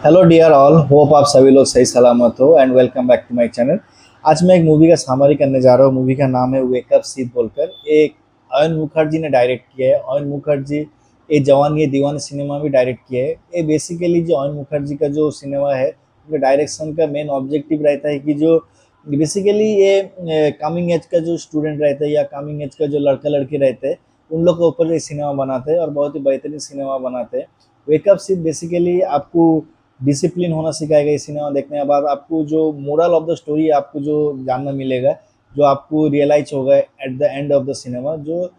Hello dear all, hope आप सभी लोग सही सलामत हो and welcome back to my channel. आज मैं एक मूवी का सामरी करने जा रहा हूँ। मूवी का नाम है वेकअप सीत बोलकर। एक अयन मुखर्जी ने डायरेक्ट किया है। अयन मुखर्जी ये जवान ये दीवान सिनेमा भी डायरेक्ट किया है। ये बेसिकली जो अयन मुखर्जी का जो सिनेमा है, उनका डायरेक्शन का मेन ऑब्जेक्टिव रहता है कि जो बेसिकली ये कमिंग एज का जो स्टूडेंट रहता है या कमिंग एज का जो लड़का लड़की रहते हैं, उन लोग के ऊपर ये सिनेमा बनाते हैं और बहुत ही बेहतरीन सिनेमा बनाते हैं। वेकअप सीट बेसिकली आपको डिसिप्लिन होना सिखाएगा। इस सिनेमा देखने के बाद आपको जो मोरल ऑफ द स्टोरी आपको जो जानना मिलेगा, जो आपको रियलाइज होगा at the end of the cinema, जो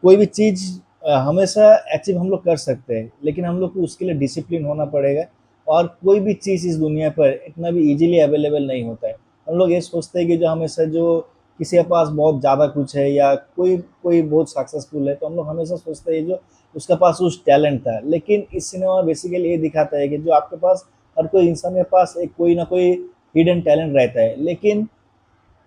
कोई भी चीज़ हमेशा अचीव हम लोग कर सकते हैं, लेकिन हम लोग को उसके लिए डिसिप्लिन होना पड़ेगा। और कोई भी चीज़ इस दुनिया पर इतना भी इजीली अवेलेबल नहीं होता है। हम लोग ये सोचते हैं कि जो हमेशा जो किसी के पास बहुत ज़्यादा कुछ है या कोई कोई बहुत सक्सेसफुल है, तो हम लोग हमेशा सोचते हैं जो उसके पास उस टैलेंट था। लेकिन इस सिनेमा बेसिकली ये दिखाता है कि जो आपके पास, हर कोई इंसान के पास एक कोई ना कोई हिडन टैलेंट रहता है। लेकिन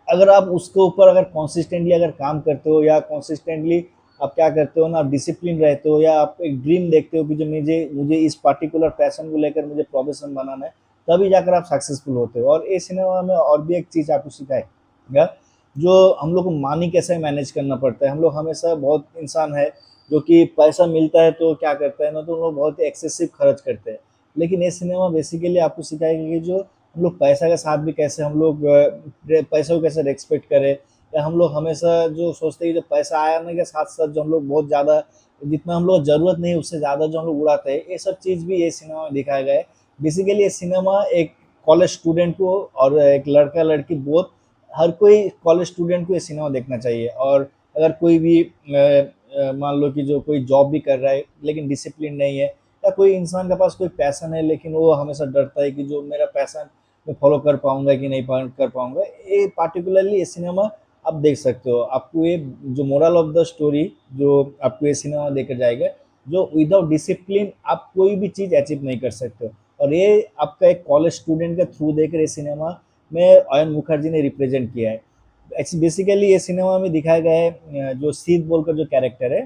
अगर आप उसके ऊपर अगर कॉन्सिस्टेंटली अगर काम करते हो या कॉन्सिस्टेंटली आप क्या करते हो ना, आप डिसिप्लिन रहते हो या आप एक ड्रीम देखते हो कि जो मुझे मुझे इस पर्टिकुलर पैशन को लेकर मुझे प्रोफेशन बनाना है, तभी जाकर आप सक्सेसफुल होते हो। और ये सिनेमा में और भी एक चीज़ आपको सिखाएगा, जो हम लोग को मनी कैसे मैनेज करना पड़ता है। हम लोग हमेशा बहुत इंसान है जो कि पैसा मिलता है तो क्या करता है ना, तो हम लोग बहुत एक्सेसिव खर्च करते हैं। लेकिन ये सिनेमा बेसिकली आपको सिखाएगा कि जो हम लोग पैसा के साथ भी कैसे हम लोग पैसों को कैसे रेस्पेक्ट करें। या हम लोग हमेशा जो सोचते हैं कि जब पैसा आने के साथ साथ जो हम लोग बहुत ज़्यादा, जितना हम लोग ज़रूरत नहीं उससे ज़्यादा जो हम लोग उड़ाते हैं, ये सब चीज़ भी ये सिनेमा में दिखाया गया है। बेसिकली ये सिनेमा एक कॉलेज स्टूडेंट को और एक लड़का लड़की बोथ, हर कोई कॉलेज स्टूडेंट को ये सिनेमा देखना चाहिए। और अगर कोई भी मान लो कि जो कोई जॉब भी कर रहा है लेकिन डिसिप्लिन नहीं है, या कोई इंसान के पास कोई पैशन है लेकिन वो हमेशा डरता है कि जो मेरा पैशन मैं फॉलो कर पाऊंगा कि नहीं कर पाऊंगा, ये पार्टिकुलरली ये सिनेमा आप देख सकते हो। आपको ये जो मोरल ऑफ द स्टोरी जो आपको ये सिनेमा देकर जाएगा, जो विदाउट डिसिप्लिन आप कोई भी चीज़ अचीव नहीं कर सकते हो। और ये आपका एक कॉलेज स्टूडेंट के थ्रू देकर ये सिनेमा में अयन मुखर्जी ने रिप्रेजेंट किया है। बेसिकली ये सिनेमा में दिखाया गया है जो सीत बोलकर जो कैरेक्टर है,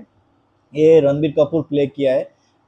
ये रणबीर कपूर प्ले किया है।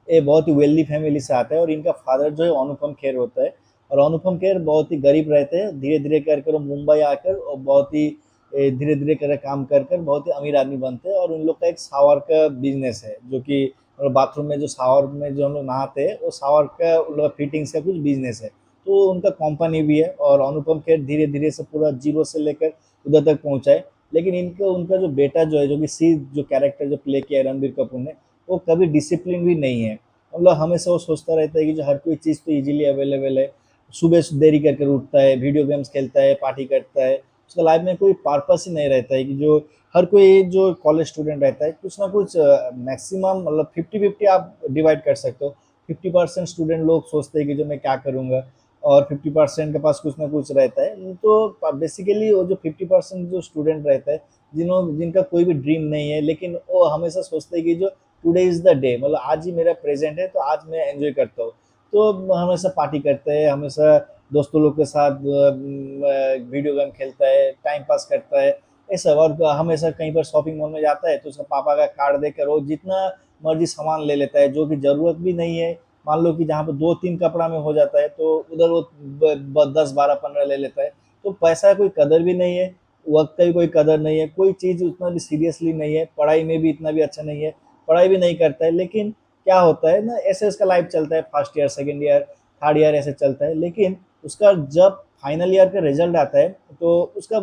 ये बहुत ही वेल्दी फैमिली से आता है और इनका फादर जो है अनुपम खेर होता है। और अनुपम खेर बहुत ही गरीब रहते हैं, धीरे धीरे कर कर वो मुंबई आकर और बहुत ही धीरे धीरे कर काम कर कर बहुत ही अमीर आदमी बनते हैं। और उन लोग का एक शावर का बिजनेस है, जो कि मतलब बाथरूम में जो शावर में जो हम लोग नहाते हैं, वो शावर का उन लोग फिटिंग्स का कुछ बिजनेस है। तो उनका कंपनी भी है और अनुपम खेर धीरे धीरे से पूरा जीरो से लेकर उधर तक पहुंचाए। लेकिन इनका उनका जो बेटा जो है, जो कि सी जो कैरेक्टर जो प्ले किया है रणबीर कपूर ने, वो कभी डिसिप्लिन भी नहीं है। मतलब हमेशा वो सोचता रहता है कि जो हर कोई चीज़ तो इजीली अवेलेबल है। सुबह से देरी करके उठता है, वीडियो गेम्स खेलता है, पार्टी करता है। उसका लाइफ में कोई पर्पस ही नहीं रहता है कि जो हर कोई जो कॉलेज स्टूडेंट रहता है कुछ ना कुछ मैक्सिमम मतलब 50-50 आप डिवाइड कर सकते हो। 50% स्टूडेंट लोग सोचते हैं कि जो मैं क्या करूँगा, और 50% के पास कुछ ना कुछ रहता है। तो बेसिकली वो जो 50% जो स्टूडेंट रहता है, जिनका कोई भी ड्रीम नहीं है, लेकिन वो हमेशा सोचते हैं कि जो टुडे इज़ द डे, मतलब आज ही मेरा प्रेज़ेंट है तो आज मैं एन्जॉय करता हूँ। तो हमेशा पार्टी करते हैं, हमेशा दोस्तों लोग के साथ वीडियो गेम खेलता है, टाइम पास करता है, ये सब। और हमेशा कहीं पर शॉपिंग मॉल में जाता है तो उसका पापा का कार्ड देकर वो जितना मर्ज़ी सामान ले लेता है, जो कि ज़रूरत भी नहीं है। मान लो कि जहाँ पे 2-3 कपड़ा में हो जाता है, तो उधर वो 10, 12, 15 ले लेता है। तो पैसा की कोई कदर भी नहीं है, वक्त की कोई कदर नहीं है, कोई चीज़ उतना भी सीरियसली नहीं है, पढ़ाई में भी इतना भी अच्छा नहीं है, पढ़ाई भी नहीं करता है। लेकिन क्या होता है ना, ऐसे उसका लाइफ चलता है, first year, second year, third year ऐसे चलता है। लेकिन उसका जब फाइनल ईयर का रिजल्ट आता है, तो उसका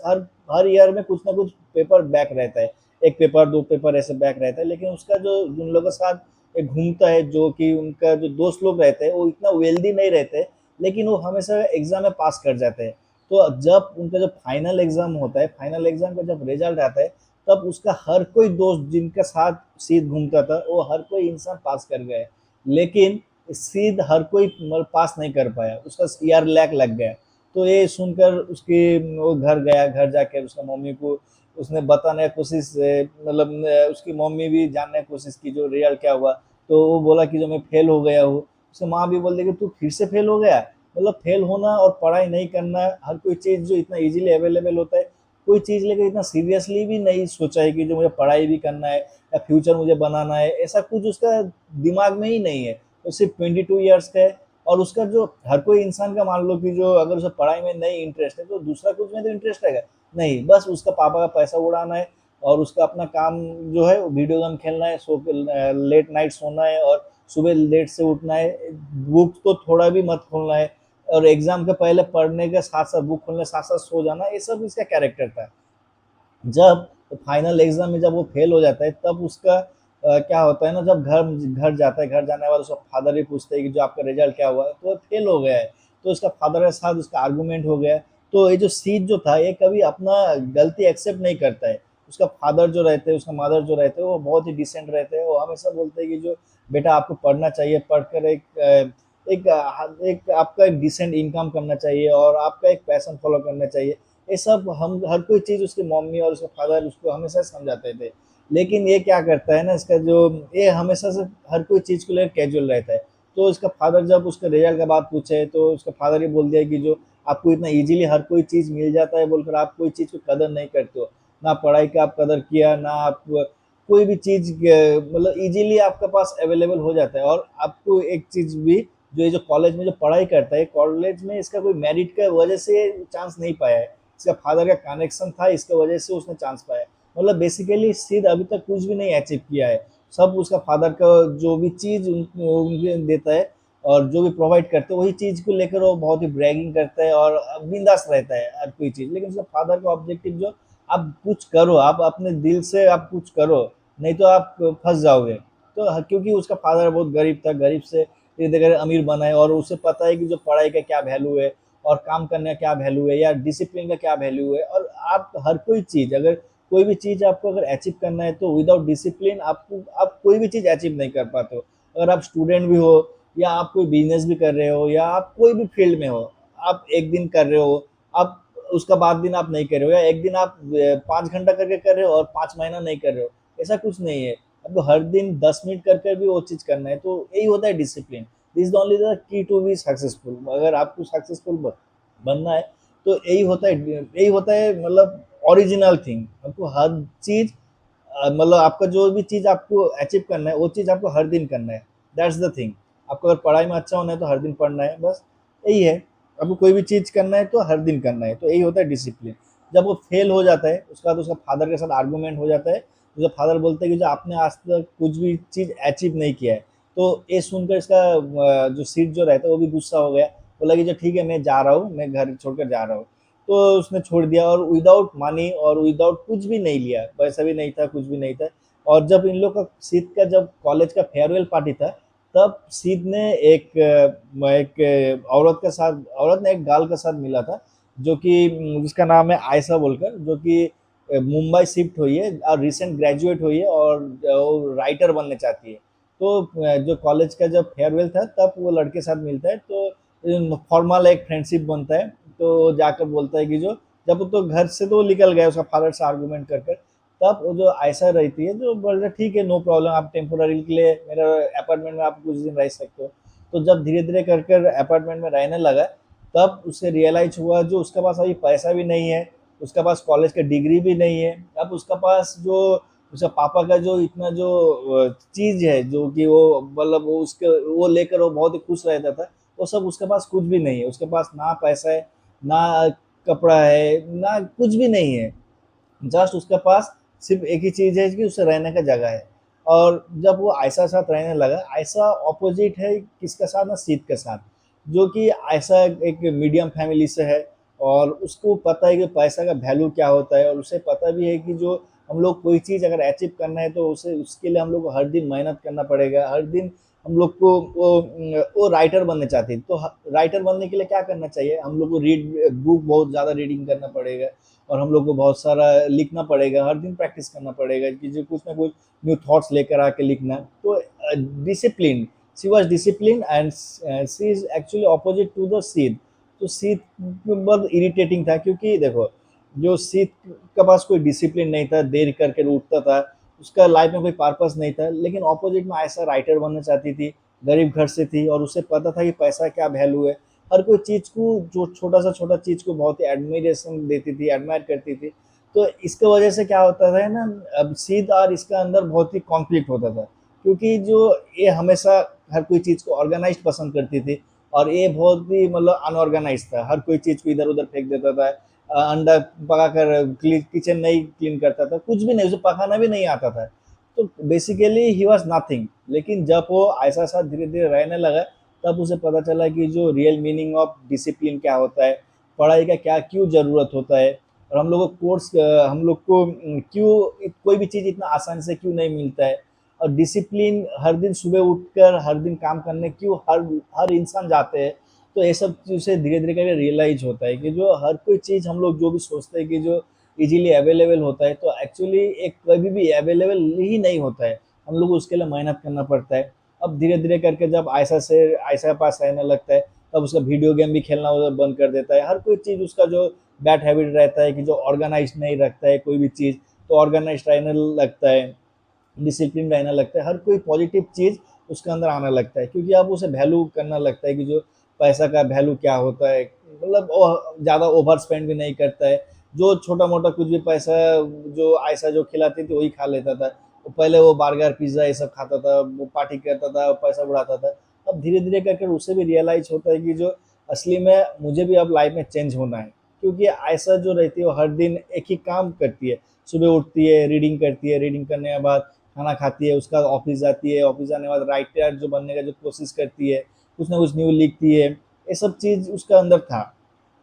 हर हर ईयर में कुछ ना कुछ पेपर बैक रहता है। एक पेपर, दो पेपर ऐसे बैक रहता है। लेकिन उसका जो उन लोगों के साथ एक घूमता है, जो कि उनका जो दोस्त लोग रहते हैं, वो इतना वेल्दी नहीं रहते, लेकिन वो हमेशा एग्जाम में पास कर जाते हैं। तो जब उनका जब फाइनल एग्जाम होता है, फाइनल एग्जाम का जब रिजल्ट आता है, तब उसका हर कोई दोस्त जिनके साथ सीध घूमता था, वो हर कोई इंसान पास कर गए। लेकिन सीध हर कोई मतलब पास नहीं कर पाया, उसका ईयर लैक लग गया। तो ये सुनकर उसके वो घर गया, घर जाकर उसका मम्मी को उसने बताने की कोशिश मतलब उसकी मम्मी भी जानने की कोशिश की जो रियल क्या हुआ। तो वो बोला कि जो मैं फेल हो गया हूँ। उसकी माँ भी बोल दी कि तू फिर से फेल हो गया। मतलब फेल होना और पढ़ाई नहीं करना, हर कोई चीज़ जो इतना इजीली अवेलेबल होता है, कोई चीज़ लेकर इतना सीरियसली भी नहीं सोचा है कि जो मुझे पढ़ाई भी करना है या फ्यूचर मुझे बनाना है, ऐसा कुछ उसका दिमाग में ही नहीं है। वो सिर्फ 22 ईयर्स का है, और उसका जो हर कोई इंसान का मान लो कि जो अगर उसे पढ़ाई में नहीं इंटरेस्ट है तो दूसरा कुछ में तो इंटरेस्ट रहेगा नहीं, बस उसका पापा का पैसा उड़ाना है और उसका अपना काम जो है वो वीडियो गेम खेलना है, सो लेट नाइट सोना है और सुबह लेट से उठना है, बुक तो थोड़ा भी मत खोलना है और एग्जाम के पहले पढ़ने के साथ साथ बुक खोलने साथ साथ सो जाना, ये सब इसका कैरेक्टर था। जब फाइनल एग्जाम में जब वो फेल हो जाता है तब उसका क्या होता है ना, जब घर घर जाता है, घर जाने के बाद उसका फादर भी पूछते हैं कि जो आपका रिजल्ट क्या हुआ है, तो फेल हो गया है। तो उसका फादर के साथ उसका आर्गूमेंट हो गया। तो ये जो सीट जो था ये कभी अपना गलती एक्सेप्ट नहीं करता है। उसका फादर जो रहते हैं, उसका मदर जो रहते हैं वो बहुत ही डिसेंट रहते हैं, वो हमेशा बोलते हैं कि जो बेटा आपको पढ़ना चाहिए, पढ़कर एक आपका एक डिसेंट इनकम करना चाहिए और आपका एक पैशन फॉलो करना चाहिए। ये सब हम हर कोई चीज़ उसकी मम्मी और उसके फादर उसको हमेशा समझाते थे। लेकिन ये क्या करता है ना, इसका जो ये हमेशा से हर कोई चीज़ को लेकर कैजुअल रहता है। तो इसका फादर जब उसके रिजल्ट का बात पूछे तो उसका फादर ये बोल दिया कि जो आपको इतना इजीली हर कोई चीज़ मिल जाता है बोलकर आप कोई चीज़ को कदर नहीं करते हो। ना पढ़ाई का आप कदर किया, ना आप कोई भी चीज़ मतलब इजीली आपके पास अवेलेबल हो जाता है। और आपको एक चीज़ भी, जो ये जो कॉलेज में जो पढ़ाई करता है, कॉलेज में इसका कोई मेरिट का वजह से चांस नहीं पाया है। इसका फादर का कनेक्शन था, इसके वजह से उसने चांस पाया। मतलब बेसिकली सिद्ध अभी तक कुछ भी नहीं अचीव किया है। सब उसका फादर का जो भी चीज़ उनके देता है और जो भी प्रोवाइड करते हैं वही चीज़ को लेकर वो बहुत ही ब्रैगिंग करता है और बिंदास रहता है हर कोई चीज़। लेकिन उसका फादर का ऑब्जेक्टिव जो आप कुछ करो, आप अपने दिल से आप कुछ करो, नहीं तो आप फंस जाओगे। तो क्योंकि उसका फादर बहुत गरीब था, गरीब से धीरे धीरे अमीर बना है और उसे पता है कि जो पढ़ाई का क्या वैल्यू है और काम करने का क्या वैल्यू है या डिसिप्लिन का क्या वैल्यू है। और आप हर कोई चीज़, अगर कोई भी चीज़ आपको अगर अचीव करना है तो विदाउट डिसिप्लिन आपको आप कोई भी चीज़ अचीव नहीं कर पाते हो। अगर आप स्टूडेंट भी हो या आप कोई बिजनेस भी कर रहे हो या आप कोई भी फील्ड में हो, आप एक दिन कर रहे हो, आप उसका बाद दिन आप नहीं कर रहे हो, या एक दिन आप 5 घंटा करके कर रहे हो और 5 महीना नहीं कर रहे हो, ऐसा कुछ नहीं है। आपको हर दिन 10 मिनट कर कर भी वो चीज़ करना है, तो यही होता है discipline. This is only the key to be successful. अगर आपको सक्सेसफुल बनना है तो यही होता है मतलब ओरिजिनल थिंग। आपको हर चीज़ मतलब आपका जो भी चीज़ आपको अचीव करना है वो चीज़ आपको हर दिन करना है। That's the thing. आपको अगर पढ़ाई में अच्छा होना है तो हर दिन पढ़ना है, बस यही है। आपको कोई भी चीज़ करना है तो हर दिन करना है, तो यही होता है डिसिप्लिन। जब वो फेल हो जाता है उसके बाद उसका फादर के साथ आर्गूमेंट हो जाता है। उसका फादर बोलते हैं कि जो आपने आज तक कुछ भी चीज़ अचीव नहीं किया है। तो ये सुनकर इसका जो सीट जो रहता है वो भी गुस्सा हो गया। बोला कि जो ठीक है मैं जा रहा हूँ, मैं घर छोड़कर जा रहा हूँ। तो उसने छोड़ दिया और विदाउट मनी और विदाउट कुछ भी नहीं लिया, पैसा भी नहीं था, कुछ भी नहीं था। और जब इन लोग का सिद का जब कॉलेज का फेयरवेल पार्टी था, तब सिद ने एक औरत के साथ, औरत ने एक गाल के साथ मिला था, जो कि जिसका नाम है आयशा बोलकर, जो कि मुंबई शिफ्ट हुई है और रिसेंट ग्रेजुएट हुई है और वो राइटर बनना चाहती है। तो जो कॉलेज का जब फेयरवेल था तब वो लड़के साथ मिलता है, तो फॉर्मल एक फ्रेंडशिप बनता है। तो जाकर बोलता है कि जो जब वो तो घर से तो निकल गया उसका फादर से आर्गूमेंट कर कर, तब वो जो आयशा रहती है जो बोल रहा ठीक है नो प्रॉब्लम, आप टेम्पोररी के लिए मेरा अपार्टमेंट में आप कुछ दिन रह सकते हो। तो जब धीरे धीरे कर कर अपार्टमेंट में रहने लगा, तब उसे रियलाइज हुआ जो उसके पास अभी पैसा भी नहीं है, उसके पास कॉलेज का डिग्री भी नहीं है। अब उसका पास जो उसका पापा का जो इतना जो चीज़ है जो कि वो मतलब वो उसके वो लेकर वो बहुत ही खुश रहता था, वो सब उसके पास कुछ भी नहीं है। उसके पास ना पैसा है, ना कपड़ा है, ना कुछ भी नहीं है। जस्ट उसके पास सिर्फ एक ही चीज़ है कि उसे रहने का जगह है। और जब वो आयशा के साथ रहने लगा, आयशा ऑपोजिट है किसके साथ ना, सीत के साथ। जो कि आयशा एक मीडियम फैमिली से है और उसको पता है कि पैसा का वैल्यू क्या होता है और उसे पता भी है कि जो हम लोग कोई चीज़ अगर अचीव करना है तो उसे उसके लिए हम लोग को हर दिन मेहनत करना पड़ेगा। हर दिन हम लोग को वो राइटर बनना चाहते हैं तो राइटर बनने के लिए क्या करना चाहिए, हम लोग को बुक बहुत ज़्यादा रीडिंग करना पड़ेगा और हम लोग को बहुत सारा लिखना पड़ेगा, हर दिन प्रैक्टिस करना पड़ेगा कि जो कुछ ना कुछ न्यू थॉट्स लेकर आके लिखना। तो discipline, she was discipline and she is actually opposite to the सीध। तो सीध बहुत इरिटेटिंग था क्योंकि देखो, जो सीध के पास कोई डिसिप्लिन नहीं था, देर करके उठता था, उसका लाइफ में कोई पर्पस नहीं था। लेकिन ऑपोजिट में ऐसा राइटर बनना चाहती थी, गरीब घर से थी और उसे पता था कि पैसा क्या वैल्यू है। हर कोई चीज़ को, जो छोटा सा छोटा चीज़ को बहुत ही एडमिरेशन देती थी, एडमायर करती थी। तो इसके वजह से क्या होता था ना, अब सीध और इसका अंदर बहुत ही कॉन्फ्लिक्ट होता था। क्योंकि जो ये हमेशा हर कोई चीज़ को ऑर्गेनाइज्ड पसंद करती थी और ये बहुत ही मतलब अनऑर्गेनाइज था, हर कोई चीज़ को इधर-उधर फेंक देता था। अंडा पकाकर किचन नहीं क्लीन करता था, कुछ भी नहीं, उसे पकाना भी नहीं आता था। तो बेसिकली ही वाज़ नथिंग। लेकिन जब वो ऐसा साथ धीरे-धीरे रहने लगा, तब उसे पता चला कि जो रियल मीनिंग ऑफ डिसिप्लिन क्या होता है, पढ़ाई का क्या क्यों ज़रूरत होता है, और हम लोग को क्यों कोई भी चीज़ इतना आसानी से क्यों नहीं मिलता है, और डिसिप्लिन हर दिन सुबह उठकर हर दिन काम करने क्यों हर हर इंसान जाते हैं। तो ये सब चीज़ें धीरे-धीरे करके रियलाइज़ होता है कि जो हर कोई चीज़ हम लोग जो भी सोचते हैं कि जो ईज़िली अवेलेबल होता है, तो एक्चुअली एक कभी भी अवेलेबल ही नहीं होता है। हम लोग को उसके लिए मेहनत करना पड़ता है। अब धीरे-धीरे करके जब आयशा के पास रहने लगता है, तब उसका वीडियो गेम भी खेलना वो बंद कर देता है। हर कोई चीज़ उसका जो बैड हैबिट रहता है कि जो ऑर्गनाइज़्ड नहीं रखता है कोई भी चीज़, तो ऑर्गनाइज़्ड रहने लगता है, डिसिप्लिन रहने लगता है, हर कोई पॉजिटिव चीज़ उसके अंदर आने लगता है, क्योंकि अब उसे वैल्यू करना लगता है कि जो पैसा का वैल्यू क्या होता है। मतलब ज़्यादा ओवर स्पेंड भी नहीं करता है। जो छोटा-मोटा कुछ भी पैसा जो आयशा जो खिलाती थी वही खा लेता था। तो पहले वो बर्गर, पिज़्ज़ा ये सब खाता था, वो पार्टी करता था, पैसा उड़ाता था। अब धीरे-धीरे करके उसे भी रियलाइज़ होता है कि जो असली में मुझे भी अब लाइफ़ में चेंज होना है। क्योंकि आयशा जो रहती है वो हर दिन एक ही काम करती है। सुबह उठती है, रीडिंग करती है, रीडिंग करने के बाद खाना खाती है, उसका ऑफिस जाती है, ऑफिस जाने के बाद राइटर जो बनने का जो कोशिश करती है, कुछ ना कुछ न्यू लिखती है, ये सब चीज़ उसका अंदर था।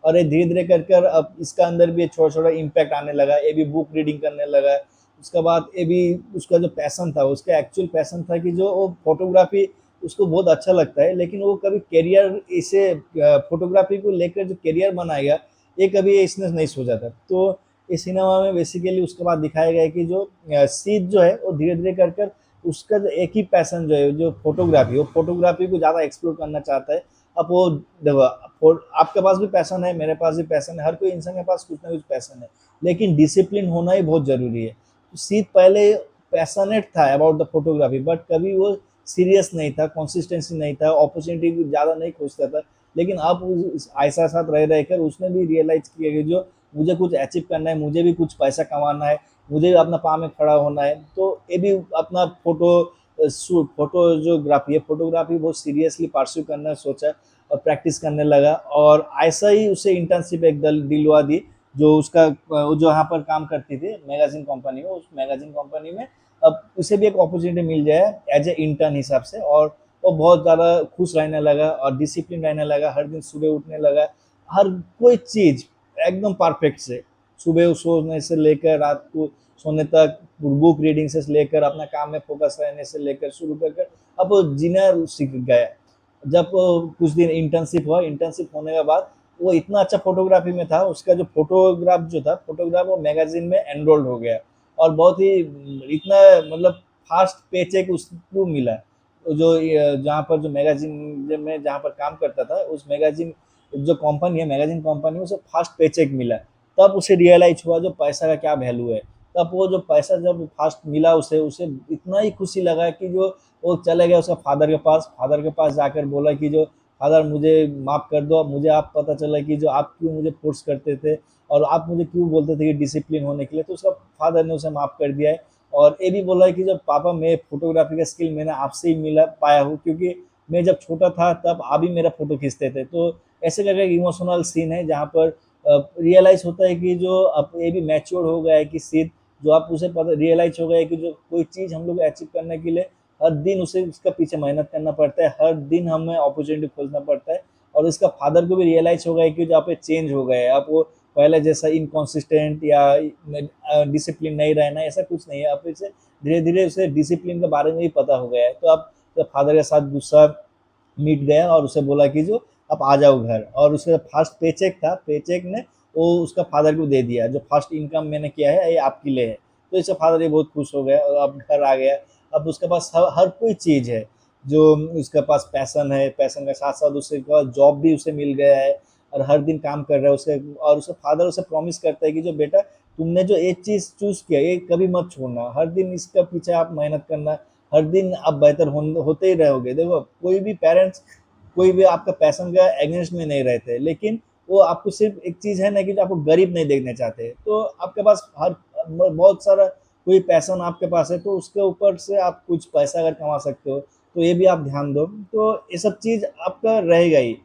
और ये धीरे-धीरे कर कर अब इसका अंदर भी छोटा-छोटा इम्पैक्ट आने लगा, ये भी बुक रीडिंग करने लगा। उसके बाद ये भी उसका जो पैशन था, उसका एक्चुअल पैशन था कि जो वो फ़ोटोग्राफ़ी उसको बहुत अच्छा लगता है, लेकिन वो कभी करियर इसे फ़ोटोग्राफ़ी को लेकर जो करियर बनाएगा, ये कभी इसने नहीं सोचा था। तो इस सिनेमा में बेसिकली उसके बाद दिखाया गया है कि जो सीत जो है वो धीरे-धीरे कर कर उसका जो एक ही पैशन जो है, जो फ़ोटोग्राफ़ी, वो फ़ोटोग्राफ़ी को ज़्यादा एक्सप्लोर करना चाहता है। अब वो देखो, आपके पास भी पैशन है, मेरे पास भी पैशन है, हर कोई इंसान के पास कुछ ना कुछ पैशन है, लेकिन डिसिप्लिन होना ही बहुत ज़रूरी है। तो सीत पहले पैशनेट था अबाउट द फ़ोटोग्राफ़ी, बट कभी वो सीरियस नहीं था, कंसिस्टेंसी नहीं था, अपॉर्च्युनिटी ज़्यादा नहीं खोजता था। लेकिन अब उस आयशा साथ रह-रह कर उसने भी रियलाइज़ किया कि जो मुझे कुछ अचीव करना है, मुझे भी कुछ पैसा कमाना है, मुझे भी अपना पाँव में खड़ा होना है। तो ये भी अपना फ़ोटोग्राफ़ी है, फ़ोटोग्राफ़ी बहुत सीरियसली परस्यू करना सोचा और प्रैक्टिस करने लगा, और ऐसा ही उसे इंटर्नशिप एक दिलवा दी, जो उसका वो जो यहाँ पर काम करती थी मैगज़ीन कंपनी में, उस मैगज़ीन कंपनी में अब उसे भी एक अपॉर्च्युनिटी मिल जाए एज़ ए इंटर्न हिसाब से, और वो बहुत ज़्यादा खुश रहने लगा और डिसिप्लिन रहने लगा, हर दिन सुबह उठने लगा, हर कोई चीज़ एकदम परफेक्ट से, सुबह सोने से लेकर रात को सोने तक, बुक रीडिंग से लेकर अपना काम में फोकस रहने से लेकर शुरू कर कर अब वो जीना सीख गया। जब कुछ दिन इंटर्नशिप हुआ, इंटर्नशिप होने के बाद वो इतना अच्छा फोटोग्राफी में था, उसका जो फोटोग्राफ वो मैगजीन में एनरोल्ड हो गया, और बहुत ही इतना मतलब फास्ट पे चेक उसको मिला। जो जहाँ पर जो मैगजीन में जहाँ पर काम करता था, उस मैगजीन जो कंपनी है, मैगजीन कंपनी, उसे फास्ट पे चेक मिला। तब उसे रियलाइज हुआ जो पैसा का क्या वैल्यू है। तब वो जो पैसा जब फास्ट मिला उसे उसे इतना ही खुशी लगा कि जो वो चले गया उसका फादर के पास जाकर बोला कि जो फादर मुझे माफ़ कर दो, मुझे आप पता चला कि जो आप क्यों मुझे फोर्स करते थे और आप मुझे क्यों बोलते थे कि डिसिप्लिन होने के लिए, तो उसका फादर ने उसे माफ़ कर दिया है। और ये भी बोला है कि जब पापा, मैं फोटोग्राफी का स्किल मैंने आपसे ही मिला पाया हूँ, क्योंकि मैं जब छोटा था तब आप ही मेरा फोटो खींचते थे। तो ऐसे करके एक इमोशनल सीन है जहाँ पर रियलाइज़ होता है कि जो अब ये भी मैच्योर हो गया है कि सिर्फ जो आप उसे पता रियलाइज़ हो गया है कि जो कोई चीज़ हम लोग अचीव करने के लिए हर दिन उसे उसका पीछे मेहनत करना पड़ता है, हर दिन हमें अपॉर्च्युनिटी खोजना पड़ता है। और इसका फादर को भी रियलाइज़ हो गया है कि जो आप ये चेंज हो गए हैं, आप वो पहले जैसा इनकंसिस्टेंट या डिसिप्लिन नहीं रहना, ऐसा कुछ नहीं है। आप इसे धीरे-धीरे उसे डिसिप्लिन के बारे में भी पता हो गया है। तो अब तो फादर के साथ गुस्सा मिट गया और उसे बोला कि जो आप आ जाओ घर, और उसका फर्स्ट पेचेक था, पेचेक ने वो उसका फादर को दे दिया, जो फर्स्ट इनकम मैंने किया है ये आपके लिए है। तो इससे फादर ये बहुत खुश हो गया और अब घर आ गया। अब उसके पास हर कोई चीज़ है, जो उसके पास पैशन है, पैशन के साथ-साथ उसके पास जॉब भी उसे मिल गया है, और हर दिन काम कर रहा है उसके, और उसका फादर उसे प्रॉमिस करता है कि जो बेटा तुमने जो एक चीज़ चूज़ किया ये कभी मत छोड़ना, हर दिन इसका पीछे आप मेहनत करना, हर दिन आप बेहतर होते ही रहोगे। देखो, कोई भी पेरेंट्स कोई भी आपका पैशन का अगेंस्ट में नहीं रहते, लेकिन वो आपको सिर्फ़ एक चीज़ है ना कि जो आपको गरीब नहीं देखना चाहते। तो आपके पास हर बहुत सारा कोई पैशन आपके पास है, तो उसके ऊपर से आप कुछ पैसा अगर कमा सकते हो, तो ये भी आप ध्यान दो। तो ये सब चीज़ आपका रहेगा ही।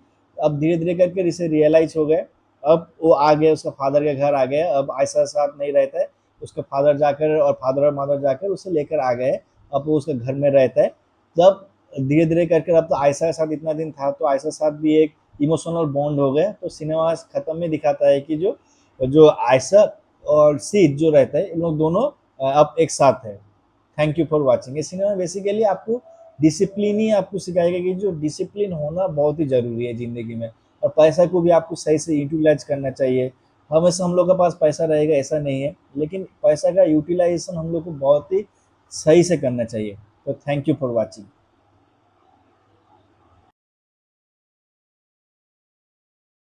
अब धीरे-धीरे करके इसे रियलाइज़ हो गए। अब वो आ गए, उसका फादर के घर आ गए। अब आयशा के साथ नहीं रहता है। उसके फादर जाकर और फादर और मदर जाकर उसे लेकर आ गए। अब वो उसके घर में रहता है। जब धीरे-धीरे करके अब तो आयशा के साथ इतना दिन था, तो आयशा के साथ भी एक इमोशनल बॉन्ड हो गया। तो सिनेमा खत्म में दिखाता है कि जो जो आयशा और सिद जो रहता है, इन लोग दोनों अब एक साथ है। Thank you for watching. ये सिनेमा बेसिकली आपको डिसिप्लिन ही आपको सिखाएगा कि जो डिसिप्लिन होना बहुत ही ज़रूरी है ज़िंदगी में, और पैसा को भी आपको सही से यूटिलाइज करना चाहिए। हमेशा हम लोग के पास पैसा रहेगा ऐसा नहीं है, लेकिन पैसा का यूटिलाइजेशन हम लोग को बहुत ही सही से करना चाहिए। तो थैंक यू फॉर वॉचिंग।